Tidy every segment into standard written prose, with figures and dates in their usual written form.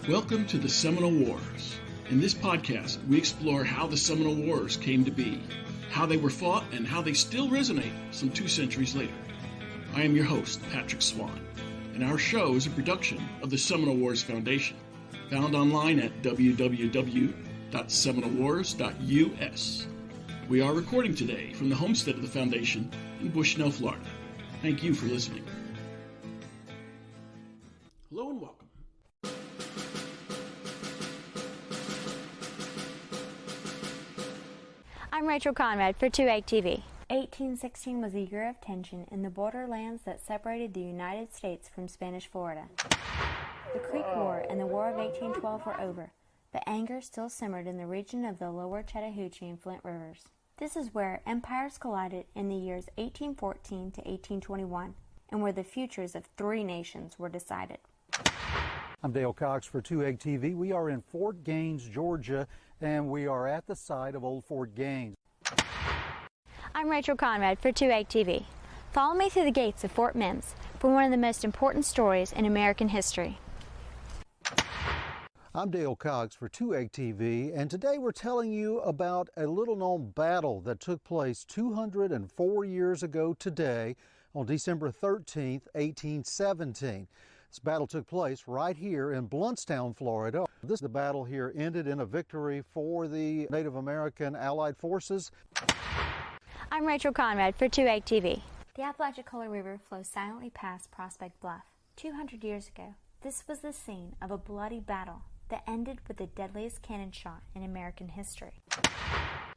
Welcome to the Seminole Wars. In this podcast, we explore how the Seminole Wars came to be, how they were fought, and how they still resonate some 2 centuries later. I am your host, Patrick Swan, and our show is a production of the Seminole Wars Foundation, found online at www.seminolewars.us. We are recording today from the homestead of the Foundation in Bushnell, Florida. Thank you for listening. Hello and welcome. I'm Rachael Conrad for TwoEggTV. 1816 was a year of tension in the borderlands that separated the United States from Spanish Florida. The Creek War and the War of 1812 were over, but anger still simmered in the region of the lower Chattahoochee and Flint rivers. This is where empires collided in the years 1814 to 1821, and where the futures of 3 nations were decided. I'm Dale Cox for TwoEggTV. We are in Fort Gaines, Georgia, and we are at the site of Old Fort Gaines. I'm Rachael Conrad for TwoEggTV. Follow me through the gates of Fort Mims for one of the most important stories in American history. I'm Dale Cox for TwoEggTV, and today we're telling you about a little-known battle that took place 204 years ago today on December 13th, 1817. This battle took place right here in Blountstown, Florida. The battle here ended in a victory for the Native American Allied forces. I'm Rachael Conrad for TwoEggTV. The Apalachicola River flows silently past Prospect Bluff. 200 years ago, this was the scene of a bloody battle that ended with the deadliest cannon shot in American history.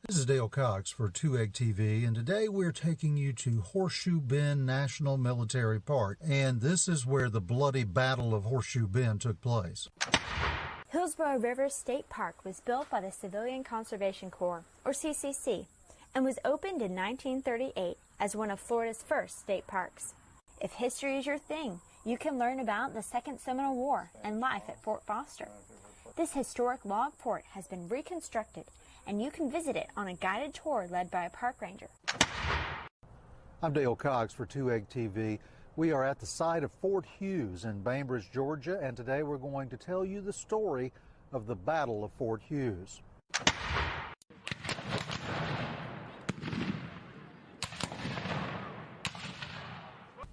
This is Dale Cox for TwoEggTV, and today we're taking you to Horseshoe Bend National Military Park, and this is where the bloody Battle of Horseshoe Bend took place. Hillsborough River State Park was built by the Civilian Conservation Corps, or CCC, and was opened in 1938 as one of Florida's first state parks. If history is your thing, you can learn about the Second Seminole War and life at Fort Foster. This historic log fort has been reconstructed, and you can visit it on a guided tour led by a park ranger. I'm Dale Cox for TwoEggTV. We are at the site of Fort Hughes in Bainbridge, Georgia, and today we're going to tell you the story of the Battle of Fort Hughes.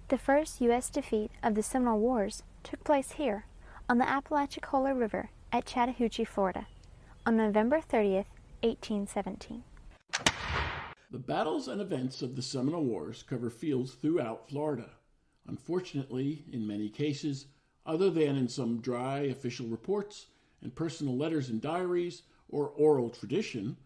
The first U.S. defeat of the Seminole Wars took place here on the Apalachicola River at Chattahoochee, Florida, on November 30th, 1817. The battles and events of the Seminole Wars cover fields throughout Florida. Unfortunately, in many cases, other than in some dry official reports and personal letters and diaries or oral tradition,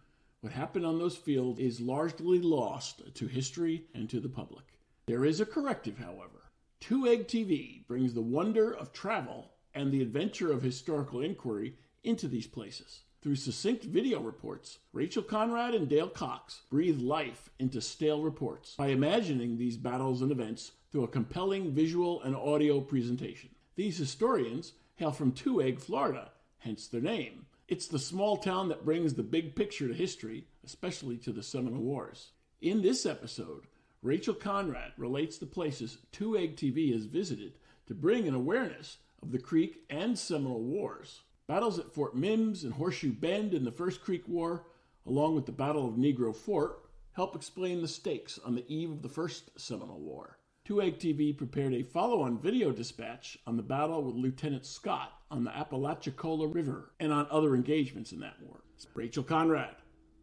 what happened on those fields is largely lost to history and to the public. There is a corrective, however. TwoEggTV brings the wonder of travel and the adventure of historical inquiry into these places. Through succinct video reports, Rachael Conrad and Dale Cox breathe life into stale reports by imagining these battles and events through a compelling visual and audio presentation. These historians hail from Two-Egg, Florida, hence their name. It's the small town that brings the big picture to history, especially to the Seminole Wars. In this episode, Rachael Conrad relates the places TwoEggTV has visited to bring an awareness of the Creek and Seminole Wars. Battles at Fort Mims and Horseshoe Bend in the First Creek War, along with the Battle of Negro Fort, help explain the stakes on the eve of the First Seminole War. TwoEggTV prepared a follow-on video dispatch on the battle with Lieutenant Scott on the Apalachicola River and on other engagements in that war. Rachael Conrad,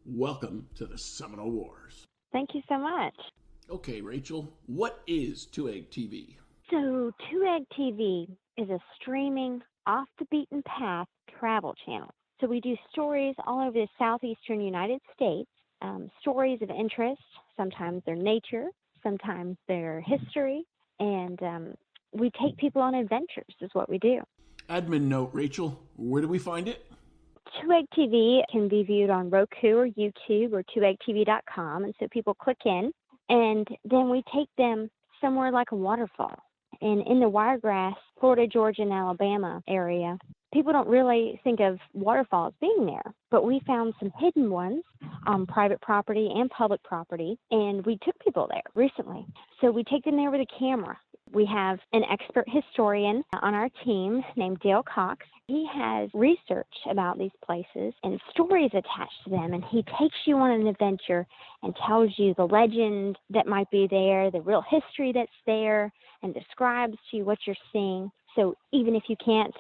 welcome to the Seminole Wars. Thank you so much. Okay, Rachael, what is TwoEggTV? So TwoEggTV is a streaming, off-the-beaten-path travel channel. So we do stories all over the southeastern United States, stories of interest. Sometimes they're nature, sometimes they're history, and we take people on adventures is what we do. Admin note, Rachael, where do we find it? TwoEggTV can be viewed on Roku or YouTube or TwoEggTV.com, and so people click in, and then we take them somewhere like a waterfall. And in the Wiregrass, Florida, Georgia, and Alabama area, people don't really think of waterfalls being there, but we found some hidden ones on private property and public property, and we took people there recently. So we take them there with a camera. We have an expert historian on our team named Dale Cox. He has research about these places and stories attached to them, and he takes you on an adventure and tells you the legend that might be there, the real history that's there, and describes to you what you're seeing. So even if you can't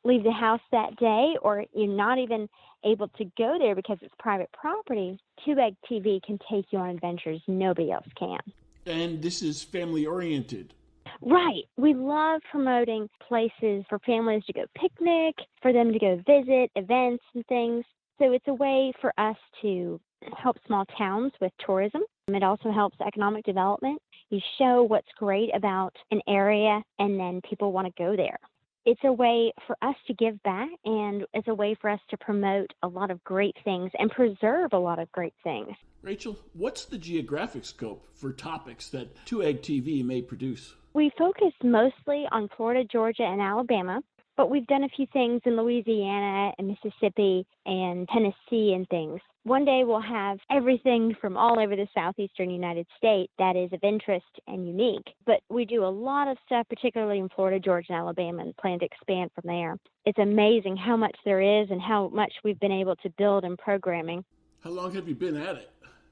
leave the house that day, or you're not even able to go there because it's private property, TwoEggTV can take you on adventures nobody else can. And this is family-oriented. Right. We love promoting places for families to go picnic, for them to go visit, events and things. So it's a way for us to help small towns with tourism. It also helps economic development. You show what's great about an area, and then people want to go there. It's a way for us to give back, and it's a way for us to promote a lot of great things and preserve a lot of great things. Rachel, what's the geographic scope for topics that TwoEggTV may produce? We focus mostly on Florida, Georgia, and Alabama, but we've done a few things in Louisiana and Mississippi and Tennessee and things. One day we'll have everything from all over the southeastern United States that is of interest and unique. But we do a lot of stuff, particularly in Florida, Georgia, and Alabama, and plan to expand from there. It's amazing how much there is and how much we've been able to build in programming. How long have you been at it?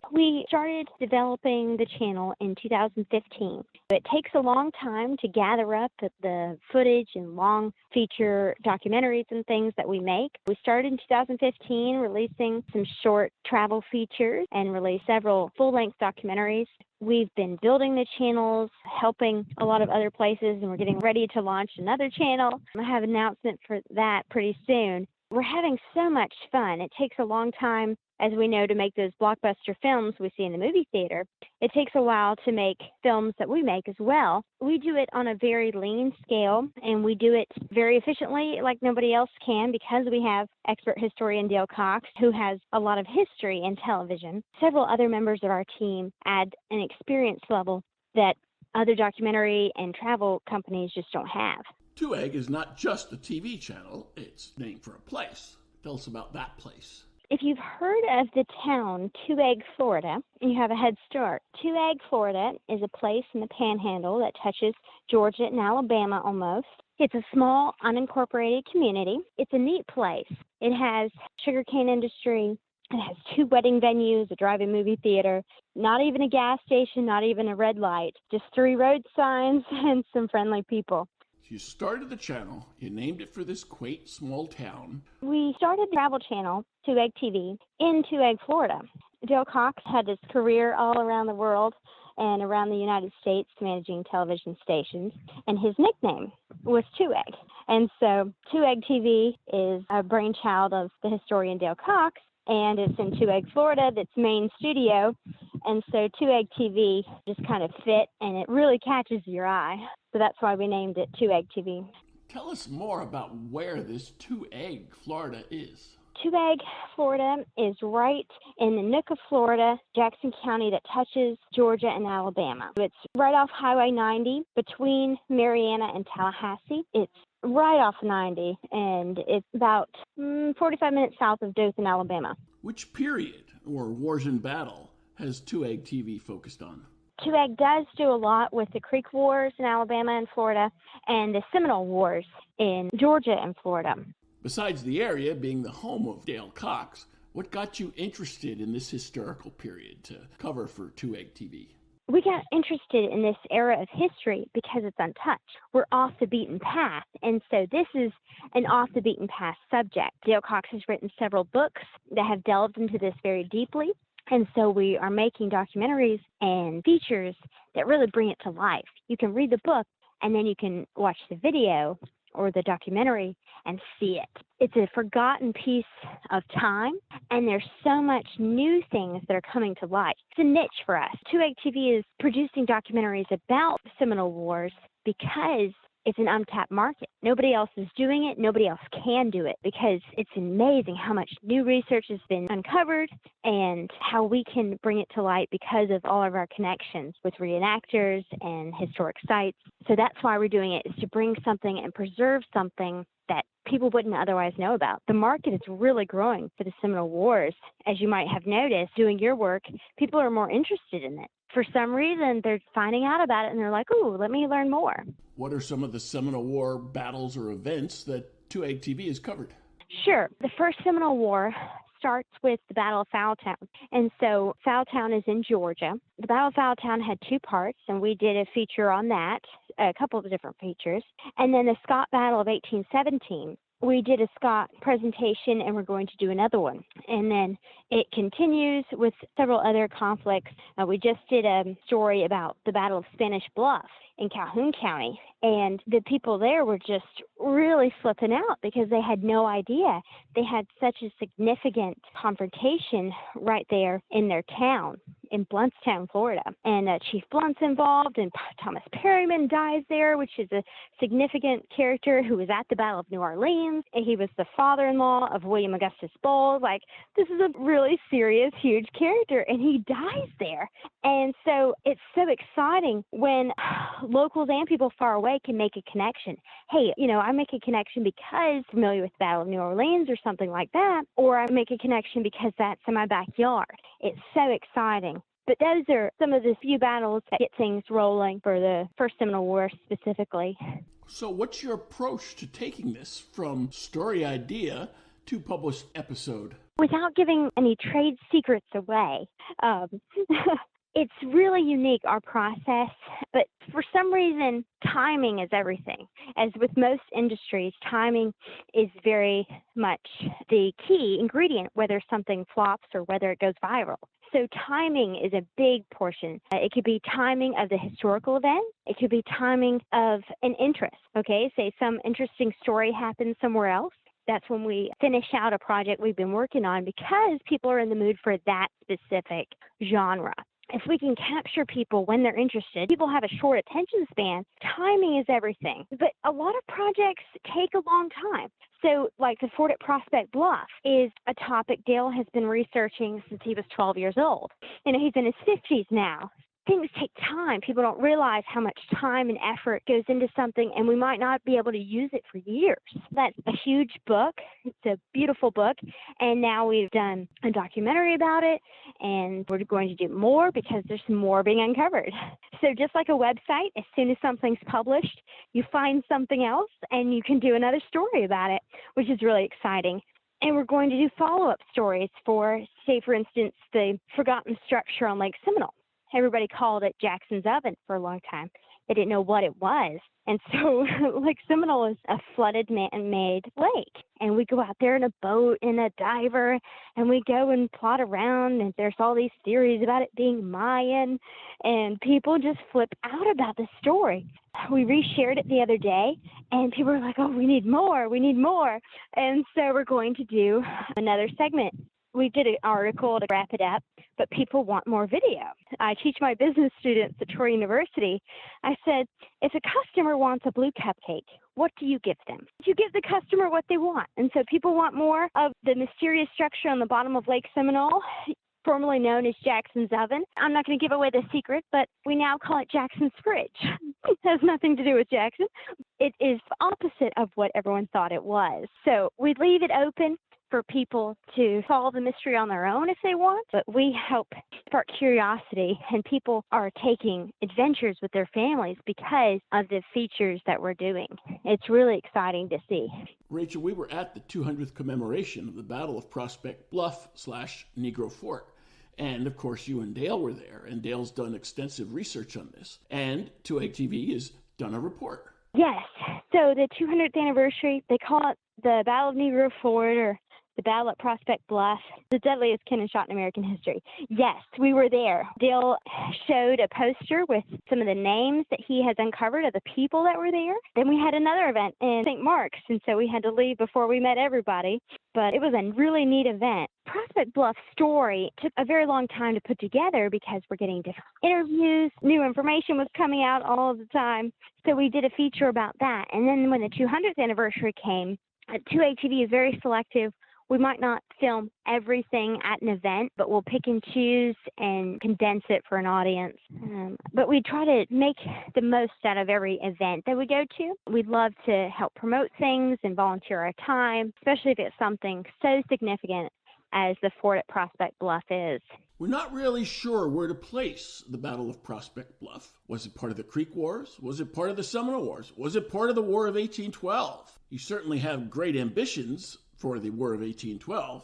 We started developing the channel in 2015. It takes a long time to gather up the footage and long feature documentaries and things that we make. We started in 2015 releasing some short travel features and released several full-length documentaries. We've been building the channels, helping a lot of other places, and we're getting ready to launch another channel. I have an announcement for that pretty soon. We're having so much fun. It takes a long time, as we know, to make those blockbuster films we see in the movie theater. It takes a while to make films that we make as well. We do it on a very lean scale, and we do it very efficiently like nobody else can because we have expert historian Dale Cox, who has a lot of history in television. Several other members of our team add an experience level that other documentary and travel companies just don't have. TwoEgg is not just a TV channel, it's named for a place. Tell us about that place. If you've heard of the town TwoEgg, Florida, and you have a head start, TwoEgg, Florida is a place in the Panhandle that touches Georgia and Alabama almost. It's a small, unincorporated community. It's a neat place. It has sugarcane industry. It has 2 wedding venues, a drive-in movie theater, not even a gas station, not even a red light, just 3 road signs and some friendly people. You started the channel, you named it for this quaint small town. We started the travel channel, TwoEggTV, in TwoEgg, Florida. Dale Cox had his career all around the world and around the United States managing television stations, and his nickname was TwoEgg. And so TwoEggTV is a brainchild of the historian Dale Cox, and it's in TwoEgg, Florida, that's main studio. And so TwoEggTV just kind of fit, and it really catches your eye. So that's why we named it TwoEggTV. Tell us more about where this TwoEgg, Florida is. TwoEgg, Florida is right in the nook of Florida, Jackson County, that touches Georgia and Alabama. It's right off Highway 90 between Marianna and Tallahassee. It's right off 90, and it's about 45 minutes south of Dothan, Alabama. Which period, or wars in battle, has TwoEggTV focused on? TwoEgg does do a lot with the Creek Wars in Alabama and Florida and the Seminole Wars in Georgia and Florida. Besides the area being the home of Dale Cox, what got you interested in this historical period to cover for TwoEggTV? We got interested in this era of history because it's untouched. We're off the beaten path, and so this is an off the beaten path subject. Dale Cox has written several books that have delved into this very deeply, and so we are making documentaries and features that really bring it to life. You can read the book, and then you can watch the video or the documentary and see it. It's a forgotten piece of time, and there's so much new things that are coming to light. It's a niche for us. TwoEggTV is producing documentaries about Seminole Wars because it's an untapped market. Nobody else is doing it. Nobody else can do it because it's amazing how much new research has been uncovered and how we can bring it to light because of all of our connections with reenactors and historic sites. So that's why we're doing it, is to bring something and preserve something that people wouldn't otherwise know about. The market is really growing for the Seminole Wars. As you might have noticed, doing your work, people are more interested in it. for some reason, they're finding out about it and they're like, ooh, let me learn more. What are some of the Seminole War battles or events that TwoEggTV has covered? Sure. The First Seminole War starts with the Battle of Fowltown. And so Fowltown is in Georgia. The Battle of Fowltown had two parts, and we did a feature on that, a couple of different features. And then the Scott Battle of 1817. We did a Scott presentation, and we're going to do another one. And then it continues with several other conflicts. We just did a story about the Battle of Spanish Bluff in Calhoun County, and the people there were just really flipping out because they had no idea they had such a significant confrontation right there in their town, in Blountstown, Florida. And Chief Blunt's involved, and Thomas Perryman dies there, which is a significant character who was at the Battle of New Orleans, and he was the father-in-law of William Augustus Bowles. Like, this is a really serious, huge character, and he dies there. And so it's so exciting when locals and people far away can make a connection. Hey, I make a connection because I'm familiar with the Battle of New Orleans or something like that, or I make a connection because that's in my backyard. It's so exciting. But those are some of the few battles that get things rolling for the First Seminole War specifically. So what's your approach to taking this from story idea to published episode? Without giving any trade secrets away, it's really unique, our process, but for some reason, timing is everything. As with most industries, timing is very much the key ingredient, whether something flops or whether it goes viral. So timing is a big portion. It could be timing of the historical event. It could be timing of an interest. Okay, say some interesting story happens somewhere else. That's when we finish out a project we've been working on because people are in the mood for that specific genre. If we can capture people when they're interested, people have a short attention span, timing is everything. But a lot of projects take a long time. So like the Fort at Prospect Bluff is a topic Dale has been researching since he was 12 years old. He's in his 50s now. Things take time. People don't realize how much time and effort goes into something, and we might not be able to use it for years. That's a huge book. It's a beautiful book, and now we've done a documentary about it, and we're going to do more because there's more being uncovered. So just like a website, as soon as something's published, you find something else, and you can do another story about it, which is really exciting. And we're going to do follow-up stories for, say, for instance, the forgotten structure on Lake Seminole. Everybody called it Jackson's Oven for a long time. They didn't know what it was. And so Lake Seminole is a flooded man-made lake. And we go out there in a boat and a diver, and we go and plot around, and there's all these theories about it being Mayan, and people just flip out about the story. We reshared it the other day, and people were like, oh, we need more. And so we're going to do another segment. We did an article to wrap it up, but people want more video. I teach my business students at Troy University. I said, if a customer wants a blue cupcake, what do you give them? You give the customer what they want. And so people want more of the mysterious structure on the bottom of Lake Seminole, formerly known as Jackson's Oven. I'm not going to give away the secret, but we now call it Jackson's Fridge. It has nothing to do with Jackson. It is the opposite of what everyone thought it was. So we leave it open for people to solve the mystery on their own if they want, but we help spark curiosity, and people are taking adventures with their families because of the features that we're doing. It's really exciting to see. Rachel, we were at the 200th commemoration of the Battle of Prospect Bluff / Negro Fort. And, of course, you and Dale were there, and Dale's done extensive research on this. And TwoEggTV has done a report. Yes. So the 200th anniversary, they call it the Battle of Negro Fort, or the Battle at Prospect Bluff, the deadliest cannon shot in American history. Yes, we were there. Dale showed a poster with some of the names that he has uncovered of the people that were there. Then we had another event in St. Mark's, and so we had to leave before we met everybody. But it was a really neat event. Prospect Bluff story took a very long time to put together because we're getting different interviews. New information was coming out all the time. So we did a feature about that. And then when the 200th anniversary came, TwoEggTV is very selective. We might not film everything at an event, but we'll pick and choose and condense it for an audience. But we try to make the most out of every event that we go to. We'd love to help promote things and volunteer our time, especially if it's something so significant as the Fort at Prospect Bluff is. we're not really sure where to place the Battle of Prospect Bluff. Was it part of the Creek Wars? Was it part of the Seminole Wars? Was it part of the War of 1812? You certainly have great ambitions for the War of 1812.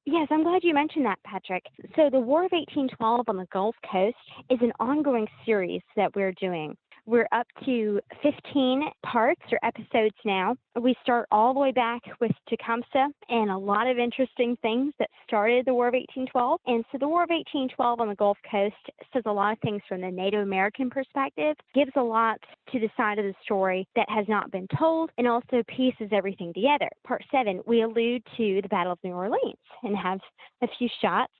Yes, I'm glad you mentioned that, Patrick. So the War of 1812 on the Gulf Coast is an ongoing series that we're doing. We're up to 15 parts or episodes now. We start all the way back with Tecumseh and a lot of interesting things that started the War of 1812. And so the War of 1812 on the Gulf Coast says a lot of things from the Native American perspective, gives a lot to the side of the story that has not been told, and also pieces everything together. Part 7, we allude to the Battle of New Orleans and have a few shots,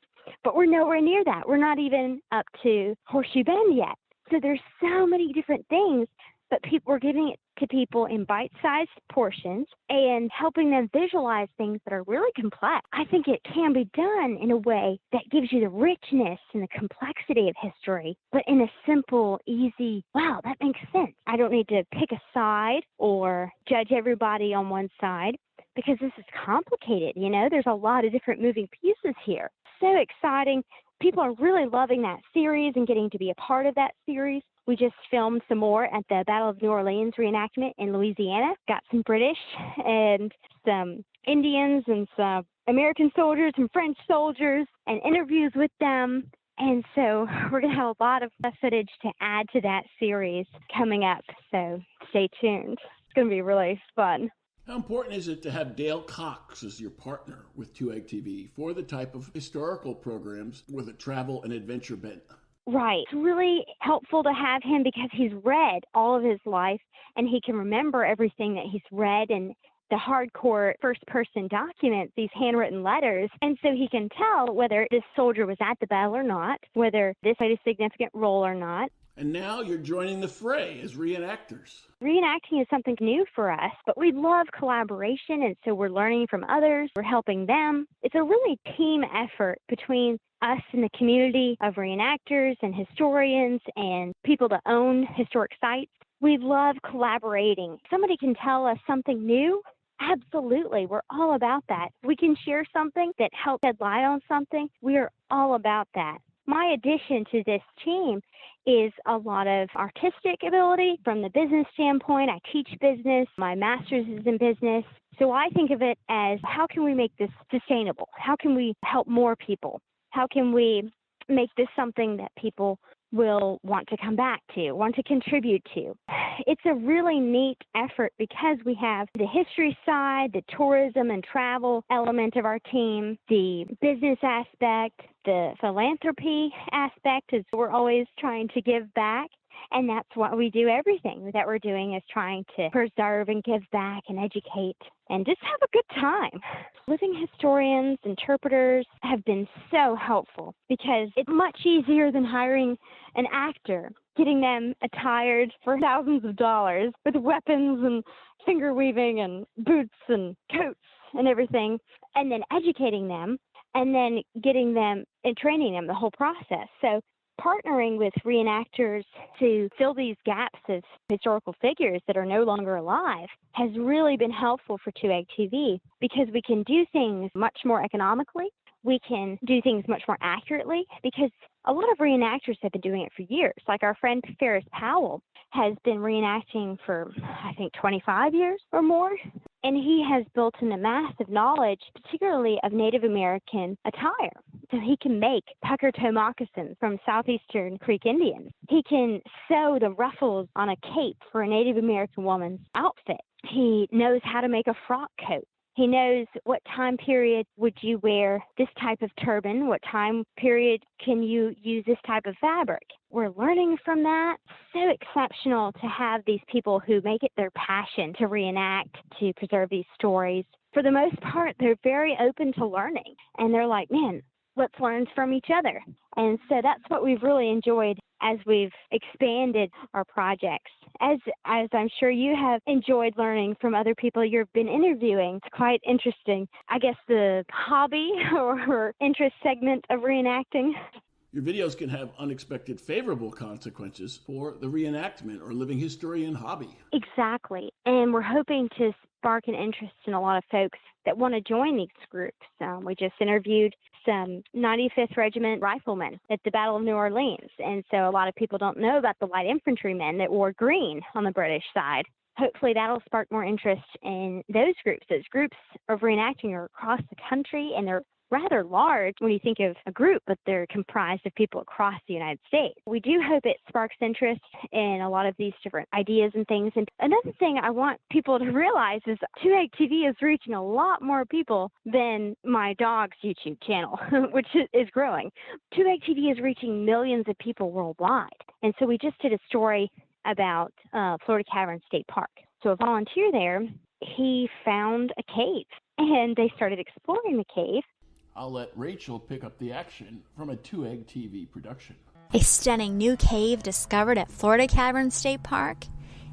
but we're nowhere near that. We're not even up to Horseshoe Bend yet. So there's so many different things, but we're giving it to people in bite-sized portions and helping them visualize things that are really complex. I think it can be done in a way that gives you the richness and the complexity of history, but in a simple, easy, wow, that makes sense. I don't need to pick a side or judge everybody on one side because this is complicated, There's a lot of different moving pieces here. So exciting. People are really loving that series and getting to be a part of that series. We just filmed some more at the Battle of New Orleans reenactment in Louisiana. Got some British and some Indians and some American soldiers and French soldiers and interviews with them. And so we're going to have a lot of footage to add to that series coming up. So stay tuned. It's going to be really fun. How important is it to have Dale Cox as your partner with TwoEggTV for the type of historical programs with a travel and adventure bent? Right. It's really helpful to have him because he's read all of his life and he can remember everything that he's read and the hardcore first-person documents, these handwritten letters. And so he can tell whether this soldier was at the battle or not, whether this played a significant role or not. And now you're joining the fray as reenactors. Reenacting is something new for us, but we love collaboration, and so we're learning from others. We're helping them. It's a really team effort between us and the community of reenactors and historians and people that own historic sites. We love collaborating. Somebody can tell us something new. Absolutely. We're all about that. We can share something that helps shed light on something. We are all about that. My addition to this team is a lot of artistic ability from the business standpoint. I teach business. My master's is in business. So I think of it as how can we make this sustainable? How can we help more people? How can we make this something that people will want to come back to, want to contribute to? It's a really neat effort because we have the history side, the tourism and travel element of our team, the business aspect, the philanthropy aspect is we're always trying to give back. And that's what we do. Everything that we're doing is trying to preserve and give back and educate and just have a good time. Living historians, interpreters have been so helpful because it's much easier than hiring an actor, getting them attired for thousands of dollars with weapons and finger weaving and boots and coats and everything, and then educating them and then getting them and training them the whole process. So partnering with reenactors to fill these gaps of historical figures that are no longer alive has really been helpful for TwoEggTV because we can do things much more economically. We can do things much more accurately because a lot of reenactors have been doing it for years. Like our friend Ferris Powell has been reenacting for, I think, 25 years or more. And he has built in a massive knowledge, particularly of Native American attire. So he can make pucker toe moccasins from southeastern Creek Indians. He can sew the ruffles on a cape for a Native American woman's outfit. He knows how to make a frock coat. He knows what time period would you wear this type of turban, what time period can you use this type of fabric. We're learning from that. So exceptional to have these people who make it their passion to reenact, to preserve these stories. For the most part, they're very open to learning. And they're like, man, let's learn from each other. And so that's what we've really enjoyed as we've expanded our projects. As I'm sure you have enjoyed learning from other people you've been interviewing. It's quite interesting. I guess the hobby or interest segment of reenacting. Your videos can have unexpected favorable consequences for the reenactment or living historian hobby. Exactly. And we're hoping to spark an interest in a lot of folks that want to join these groups. We just interviewed some 95th Regiment riflemen at the Battle of New Orleans. And so a lot of people don't know about the light infantrymen that wore green on the British side. Hopefully that'll spark more interest in those groups. Those groups of reenacting are across the country, and they're rather large when you think of a group, but they're comprised of people across the United States. We do hope it sparks interest in a lot of these different ideas and things. And another thing I want people to realize is TwoEggTV is reaching a lot more people than my dog's YouTube channel, which is growing. TwoEggTV is reaching millions of people worldwide. And so we just did a story about Florida Cavern State Park. So a volunteer there, he found a cave, and they started exploring the cave. I'll let Rachel pick up the action from a 2EggTV production. A stunning new cave discovered at Florida Cavern State Park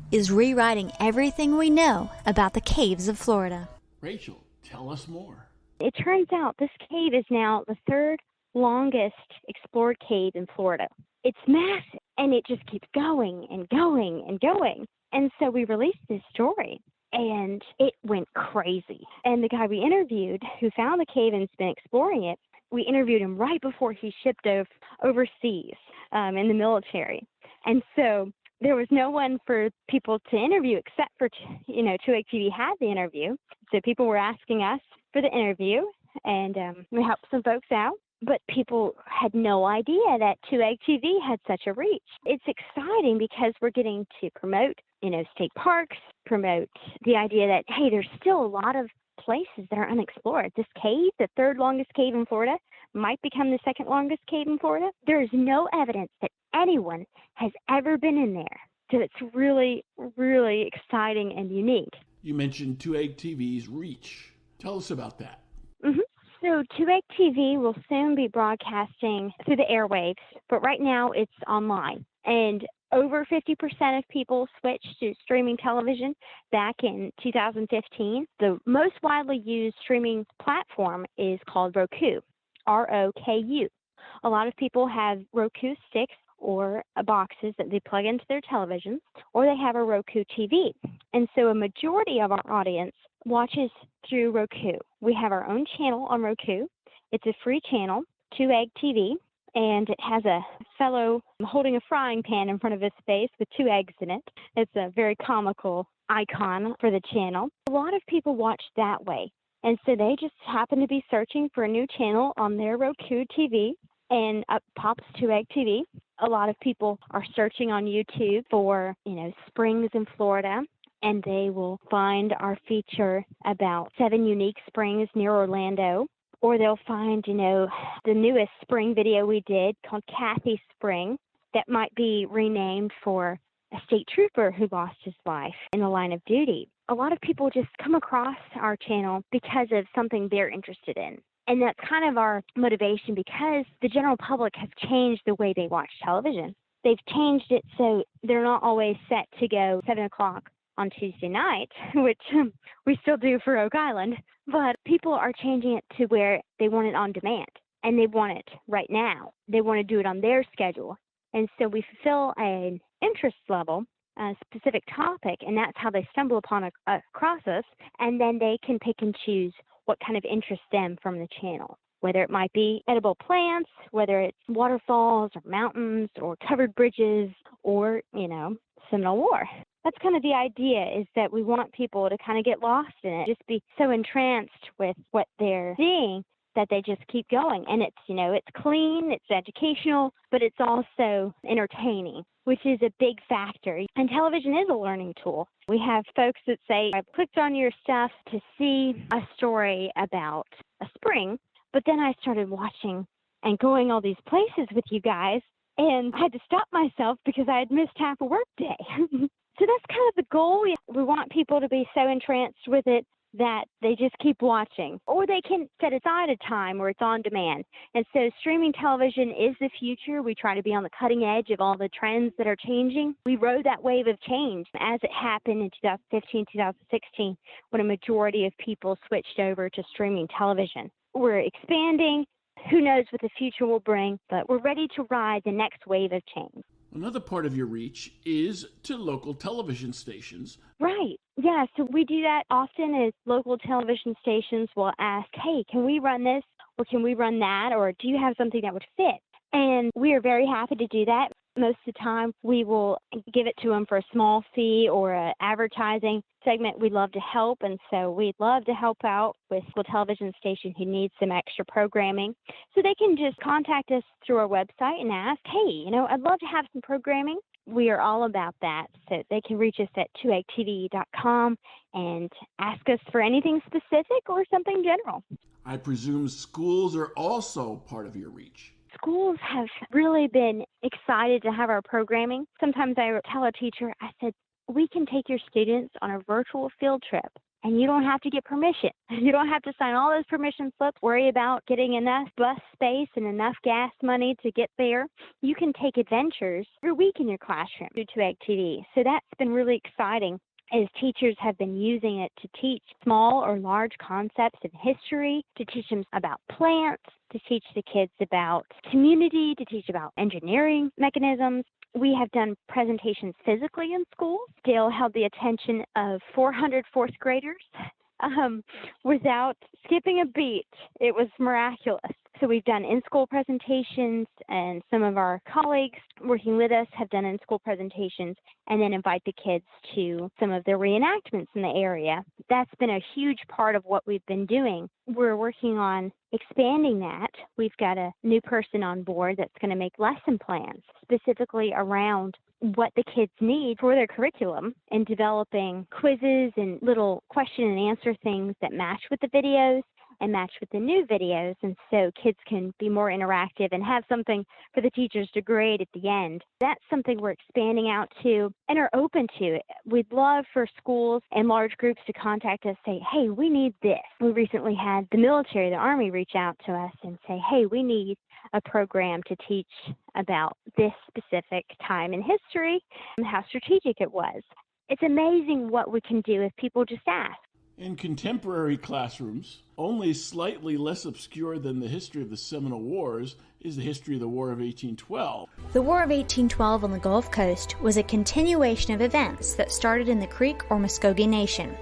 is rewriting everything we know about the caves of Florida. Rachel, tell us more. It turns out this cave is now the third longest explored cave in Florida. It's massive, and it just keeps going and going and going. And so we released this story, and it went crazy. And the guy we interviewed who found the cave and has been exploring it, we interviewed him right before he shipped overseas in the military. And so there was no one for people to interview except for, 2EggTV had the interview. So people were asking us for the interview, and we helped some folks out. But people had no idea that 2EggTV had such a reach. It's exciting because we're getting to promote, state parks, promote the idea that, hey, there's still a lot of places that are unexplored. This cave, the third longest cave in Florida, might become the second longest cave in Florida. There is no evidence that anyone has ever been in there. So it's really, really exciting and unique. You mentioned 2EggTV's reach. Tell us about that. Mm-hmm. So 2EggTV will soon be broadcasting through the airwaves, but right now it's online. And over 50% of people switched to streaming television back in 2015. The most widely used streaming platform is called Roku, R-O-K-U. A lot of people have Roku sticks or boxes that they plug into their televisions, or they have a Roku TV. And so a majority of our audience watches through Roku. We have our own channel on Roku. It's a free channel, 2EggTV, and it has a fellow holding a frying pan in front of his face with 2 eggs in it. It's a very comical icon for the channel. A lot of people watch that way, and so they just happen to be searching for a new channel on their Roku TV, and up pops 2EggTV. A lot of people are searching on YouTube for, springs in Florida, and they will find our feature about 7 unique springs near Orlando. Or they'll find, the newest spring video we did called Kathy Spring that might be renamed for a state trooper who lost his life in the line of duty. A lot of people just come across our channel because of something they're interested in. And that's kind of our motivation, because the general public has changed the way they watch television. They've changed it so they're not always set to go 7 o'clock on Tuesday night, which we still do for Oak Island, but people are changing it to where they want it on demand, and they want it right now. They want to do it on their schedule. And so we fulfill an interest level, a specific topic, and that's how they stumble upon across us, and then they can pick and choose what kind of interests them from the channel, whether it might be edible plants, whether it's waterfalls or mountains or covered bridges or, Seminole War. That's kind of the idea, is that we want people to kind of get lost in it, just be so entranced with what they're seeing that they just keep going. And it's, it's clean, it's educational, but it's also entertaining, which is a big factor. And television is a learning tool. We have folks that say, I clicked on your stuff to see a story about a spring, but then I started watching and going all these places with you guys, and I had to stop myself because I had missed half a work day. So that's kind of the goal. We want people to be so entranced with it that they just keep watching, or they can set aside a time where it's on demand. And so streaming television is the future. We try to be on the cutting edge of all the trends that are changing. We rode that wave of change as it happened in 2015, 2016, when a majority of people switched over to streaming television. We're expanding who knows what the future will bring, but we're ready to ride the next wave of change. Another part of your reach is to local television stations. Right. Yeah, so we do that often as local television stations will ask, hey, can we run this or can we run that, or do you have something that would fit? And we are very happy to do that. Most of the time, we will give it to them for a small fee or an advertising segment. We'd love to help, and so we'd love to help out with a television station who needs some extra programming. So they can just contact us through our website and ask, hey, I'd love to have some programming. We are all about that. So they can reach us at TwoEggTV.com and ask us for anything specific or something general. I presume schools are also part of your reach. Schools have really been excited to have our programming. Sometimes I tell a teacher, I said, we can take your students on a virtual field trip and you don't have to get permission. You don't have to sign all those permission slips, worry about getting enough bus space and enough gas money to get there. You can take adventures every week in your classroom through TwoEggTV. So that's been really exciting, as teachers have been using it to teach small or large concepts in history, to teach them about plants, to teach the kids about community, to teach about engineering mechanisms. We have done presentations physically in schools. Dale held the attention of 400 fourth graders without skipping a beat. It was miraculous. So we've done in-school presentations, and some of our colleagues working with us have done in-school presentations and then invite the kids to some of their reenactments in the area. That's been a huge part of what we've been doing. We're working on expanding that. We've got a new person on board that's going to make lesson plans specifically around what the kids need for their curriculum, and developing quizzes and little question and answer things that match with the videos and match with the new videos, and so kids can be more interactive and have something for the teachers to grade at the end. That's something we're expanding out to and are open to. We'd love for schools and large groups to contact us, say, hey, we need this. We recently had the military, the Army, reach out to us and say, hey, we need a program to teach about this specific time in history and how strategic it was. It's amazing what we can do if people just ask. In contemporary classrooms, only slightly less obscure than the history of the Seminole Wars is the history of the War of 1812. The War of 1812 on the Gulf Coast was a continuation of events that started in the Creek or Muskogee Nation.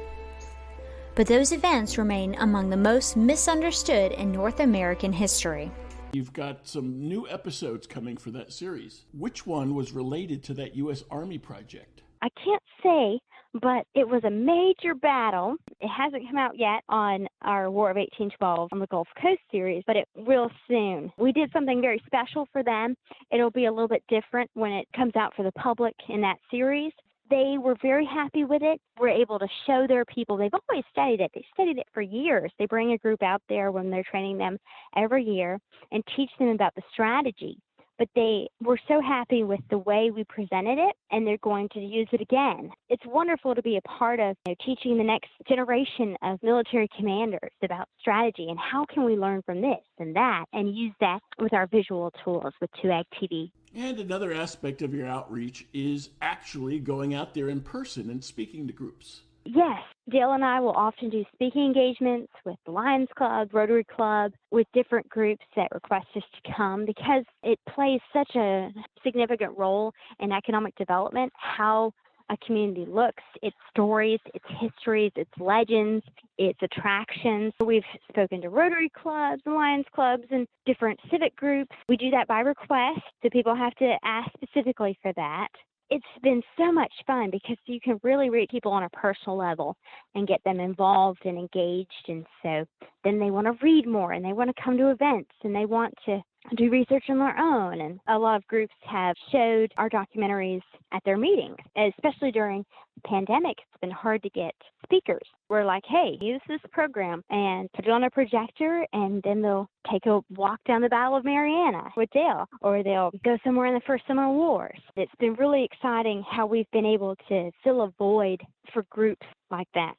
But those events remain among the most misunderstood in North American history. You've got some new episodes coming for that series. Which one was related to that U.S. Army project? I can't say, but it was a major battle. It hasn't come out yet on our War of 1812 on the Gulf Coast series, but it will soon. We did something very special for them. It'll be a little bit different when it comes out for the public in that series. They were very happy with it. We're able to show their people. They've always studied it. They studied it for years. They bring a group out there when they're training them every year and teach them about the strategy. But they were so happy with the way we presented it, and they're going to use it again. It's wonderful to be a part of teaching the next generation of military commanders about strategy and how can we learn from this and that and use that with our visual tools with TwoEggTV. And another aspect of your outreach is actually going out there in person and speaking to groups. Yes, Dale and I will often do speaking engagements with the Lions Club, Rotary Club, with different groups that request us to come, because it plays such a significant role in economic development, how a community looks, its stories, its histories, its legends, its attractions. We've spoken to Rotary Clubs, Lions Clubs, and different civic groups. We do that by request, so people have to ask specifically for that. It's been so much fun because you can really reach people on a personal level and get them involved and engaged. And so then they want to read more and they want to come to events and they want to do research on their own. And a lot of groups have showed our documentaries at their meetings, especially during the pandemic. It's been hard to get speakers. We're like, hey, use this program and put it on a projector, and then they'll take a walk down the Battle of Mariana with Dale, or they'll go somewhere in the First Seminole Wars. It's been really exciting how we've been able to fill a void for groups like that.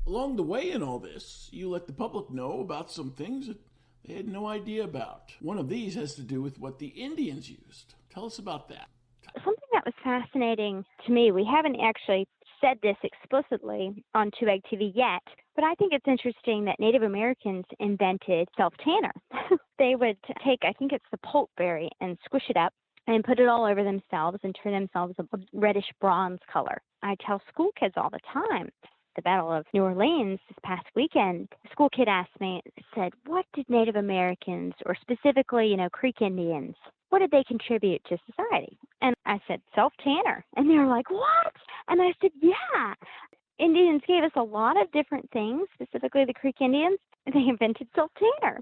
Along the way in all this, you let the public know about some things that they had no idea about. One of these has to do with what the Indians used. Tell us about that. Something that was fascinating to me, we haven't actually said this explicitly on TwoEggTV yet, but I think it's interesting that Native Americans invented self-tanner. They would take, I think it's the pulpberry, and squish it up and put it all over themselves and turn themselves a reddish bronze color. I tell school kids all the time, the Battle of New Orleans this past weekend, a school kid asked me, said, what did Native Americans, or specifically, Creek Indians, what did they contribute to society? And I said, self-tanner. And they were like, what? And I said, yeah. Indians gave us a lot of different things, specifically the Creek Indians, and they invented self-tanner.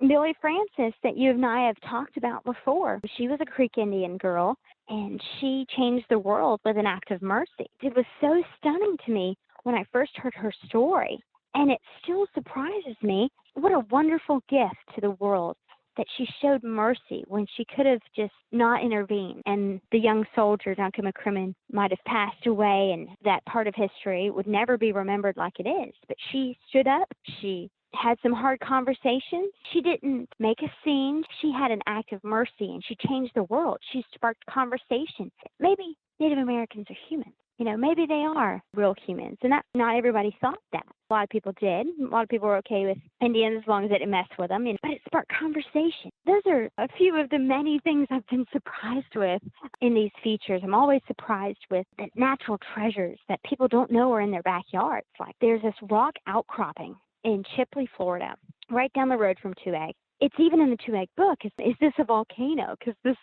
Billy Francis, that you and I have talked about before, she was a Creek Indian girl, and she changed the world with an act of mercy. It was so stunning to me when I first heard her story, and it still surprises me. What a wonderful gift to the world that she showed mercy when she could have just not intervened, and the young soldier, Duncan McCrimmon, might have passed away, and that part of history would never be remembered like it is. But she stood up, she had some hard conversations. She didn't make a scene. She had an act of mercy, and she changed the world. She sparked conversation. Maybe Native Americans are human. Maybe they are real humans, and not everybody thought that. A lot of people did. A lot of people were okay with Indians as long as it didn't mess with them, but it sparked conversation. Those are a few of the many things I've been surprised with in these features. I'm always surprised with the natural treasures that people don't know are in their backyards. Like there's this rock outcropping in Chipley, Florida, right down the road from Two-Egg. It's even in the Two-Egg book. Is this a volcano? Because this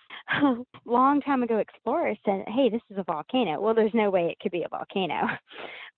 long time ago explorer said, hey, this is a volcano. Well, there's no way it could be a volcano.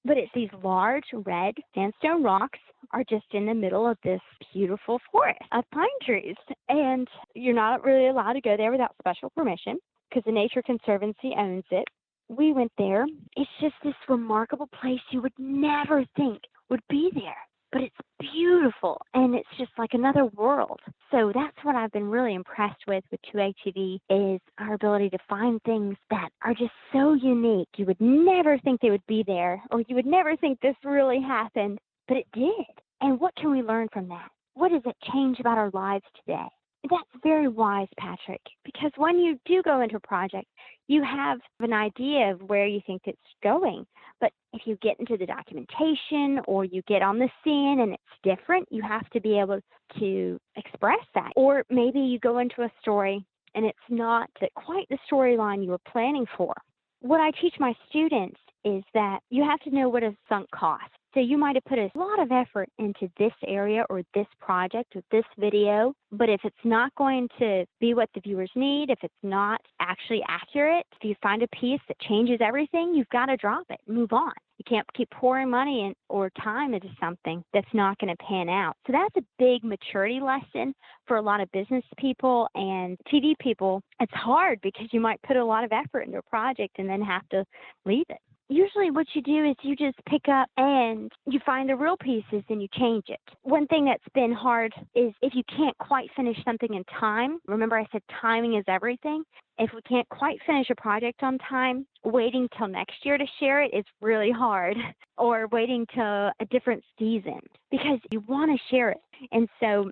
But it's these large red sandstone rocks are just in the middle of this beautiful forest of pine trees. And you're not really allowed to go there without special permission because the Nature Conservancy owns it. We went there. It's just this remarkable place you would never think would be there. But it's beautiful, and it's just like another world. So that's what I've been really impressed with TwoEggTV is our ability to find things that are just so unique. You would never think they would be there, or you would never think this really happened, but it did. And what can we learn from that? What does it change about our lives today? That's very wise, Patrick, because when you do go into a project, you have an idea of where you think it's going. But if you get into the documentation or you get on the scene and it's different, you have to be able to express that. Or maybe you go into a story and it's not quite the storyline you were planning for. What I teach my students is that you have to know what a sunk cost. So you might have put a lot of effort into this area or this project or this video, but if it's not going to be what the viewers need, if it's not actually accurate, if you find a piece that changes everything, you've got to drop it, move on. You can't keep pouring money or time into something that's not going to pan out. So that's a big maturity lesson for a lot of business people and TV people. It's hard because you might put a lot of effort into a project and then have to leave it. Usually what you do is you just pick up and you find the real pieces and you change it. One thing that's been hard is if you can't quite finish something in time. Remember I said timing is everything. If we can't quite finish a project on time, waiting till next year to share it is really hard, or waiting till a different season because you want to share it. And so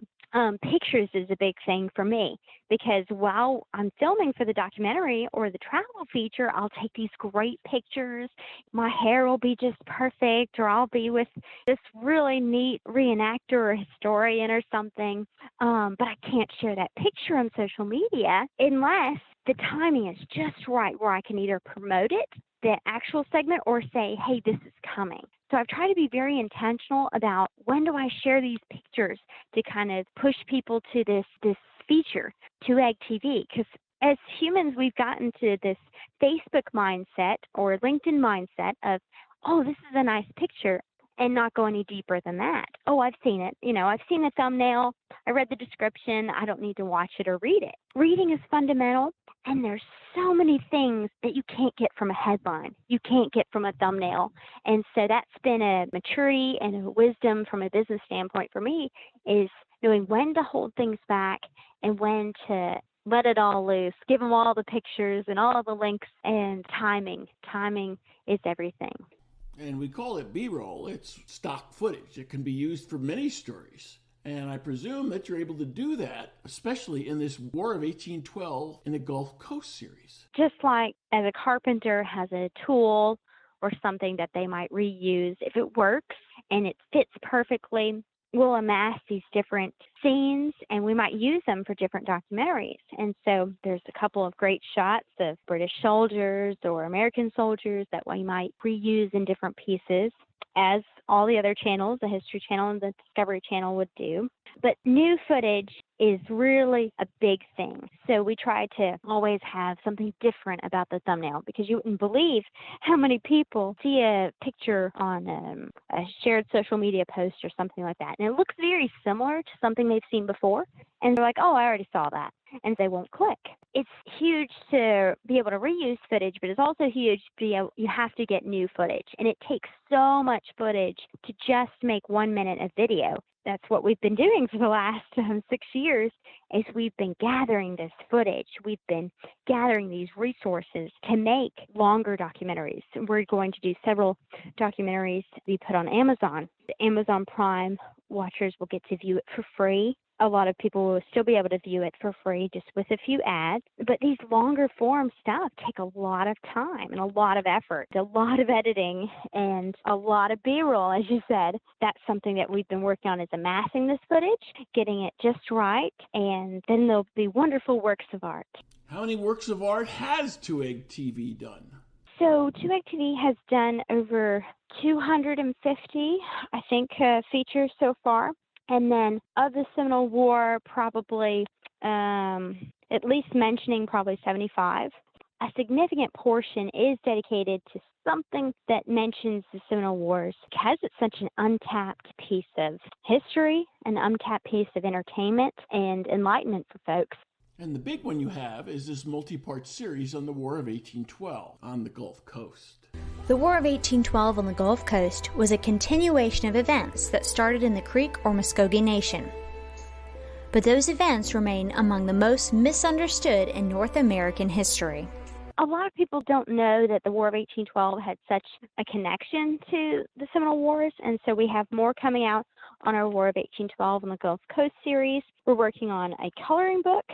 pictures is a big thing for me because while I'm filming for the documentary or the travel feature, I'll take these great pictures. My hair will be just perfect, or I'll be with this really neat reenactor or historian or something. But I can't share that picture on social media unless the timing is just right where I can either promote it, the actual segment, or say, hey, this is coming. So I've tried to be very intentional about when do I share these pictures to kind of push people to this feature, TwoEggTV, because as humans, we've gotten to this Facebook mindset or LinkedIn mindset of, oh, this is a nice picture, and not go any deeper than that. Oh, I've seen it. I've seen the thumbnail. I read the description. I don't need to watch it or read it. Reading is fundamental, and there's so many things that you can't get from a headline. You can't get from a thumbnail. And so that's been a maturity and a wisdom from a business standpoint for me, is knowing when to hold things back and when to let it all loose, give them all the pictures and all the links, and timing. Timing is everything. And we call it B-roll. It's stock footage. It can be used for many stories. And I presume that you're able to do that, especially in this War of 1812 in the Gulf Coast series. Just like as a carpenter has a tool or something that they might reuse. If it works and it fits perfectly, we'll amass these different scenes and we might use them for different documentaries. And so there's a couple of great shots of British soldiers or American soldiers that we might reuse in different pieces, as all the other channels, the History Channel and the Discovery Channel, would do. But new footage is really a big thing. So we try to always have something different about the thumbnail, because you wouldn't believe how many people see a picture on a shared social media post or something like that, and it looks very similar to something they've seen before, and they're like, oh, I already saw that, and they won't click. It's huge to be able to reuse footage, but it's also huge to be able, you have to get new footage, and it takes so much footage to just make 1 minute of video. That's what we've been doing for the last 6 years, is we've been gathering this footage. We've been gathering these resources to make longer documentaries. We're going to do several documentaries we put on Amazon. The Amazon Prime watchers will get to view it for free. A lot of people will still be able to view it for free, just with a few ads. But these longer form stuff take a lot of time and a lot of effort, a lot of editing, and a lot of B-roll, as you said. That's something that we've been working on, is amassing this footage, getting it just right, and then there'll be wonderful works of art. How many works of art has TwoEggTV done? So TwoEggTV has done over 250, I think, features so far. And then of the Seminole War, probably at least mentioning probably 75. A significant portion is dedicated to something that mentions the Seminole Wars, because it's such an untapped piece of history, an untapped piece of entertainment and enlightenment for folks. And the big one you have is this multi-part series on the War of 1812 on the Gulf Coast. The War of 1812 on the Gulf Coast was a continuation of events that started in the Creek or Muskogee Nation. But those events remain among the most misunderstood in North American history. A lot of people don't know that the War of 1812 had such a connection to the Seminole Wars, and so we have more coming out on our War of 1812 on the Gulf Coast series. We're working on a coloring book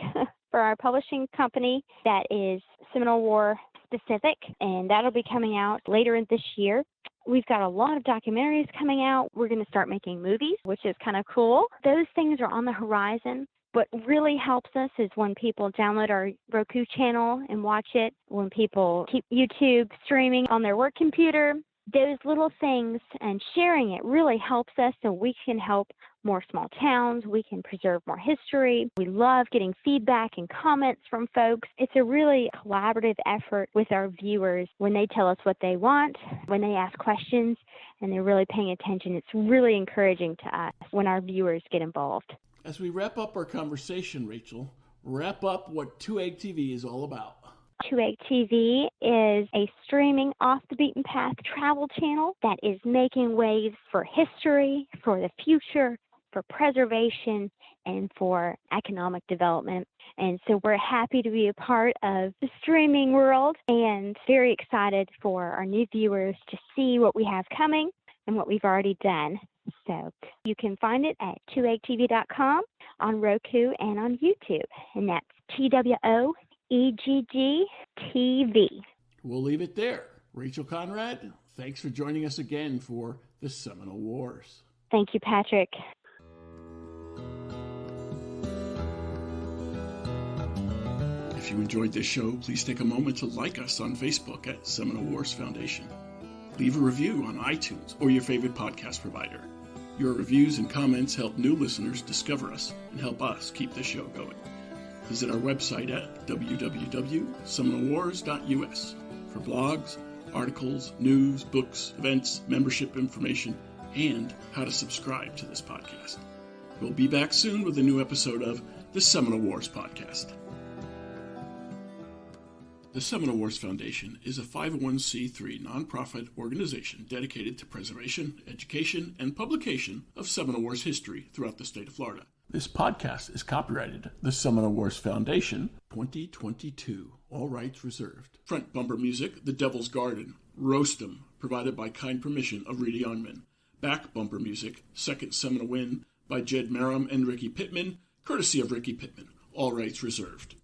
for our publishing company that is Seminole War specific, and that'll be coming out later in this year. We've got a lot of documentaries coming out. We're going to start making movies, which is kind of cool. Those things are on the horizon. What really helps us is when people download our Roku channel and watch it, when people keep YouTube streaming on their work computer. Those little things and sharing it really helps us, so we can help more small towns. We can preserve more history. We love getting feedback and comments from folks. It's a really collaborative effort with our viewers when they tell us what they want, when they ask questions, and they're really paying attention. It's really encouraging to us when our viewers get involved. As we wrap up our conversation, Rachel, wrap up what TwoEggTV is all about. TwoEggTV is a streaming off-the-beaten-path travel channel that is making waves for history, for the future, for preservation, and for economic development. And so we're happy to be a part of the streaming world and very excited for our new viewers to see what we have coming and what we've already done. So you can find it at TwoEggTV.com, on Roku, and on YouTube. And that's TwoEggTV. We'll leave it there. Rachael Conrad, thanks for joining us again for the Seminole Wars. Thank you, Patrick. If you enjoyed this show, please take a moment to like us on Facebook at Seminole Wars Foundation. Leave a review on iTunes or your favorite podcast provider. Your reviews and comments help new listeners discover us and help us keep the show going. Visit our website at www.seminolewars.us for blogs, articles, news, books, events, membership information, and how to subscribe to this podcast. We'll be back soon with a new episode of the Seminole Wars Podcast. The Seminole Wars Foundation is a 501c3 nonprofit organization dedicated to preservation, education, and publication of Seminole Wars history throughout the state of Florida. This podcast is copyrighted the Seminole Wars Foundation 2022. All rights reserved. Front bumper music, The Devil's Garden, Roast 'em, provided by kind permission of Reedy Onman. Back bumper music, Second Seminole Win, by Jed Merrim and Ricky Pittman, courtesy of Ricky Pittman. All rights reserved.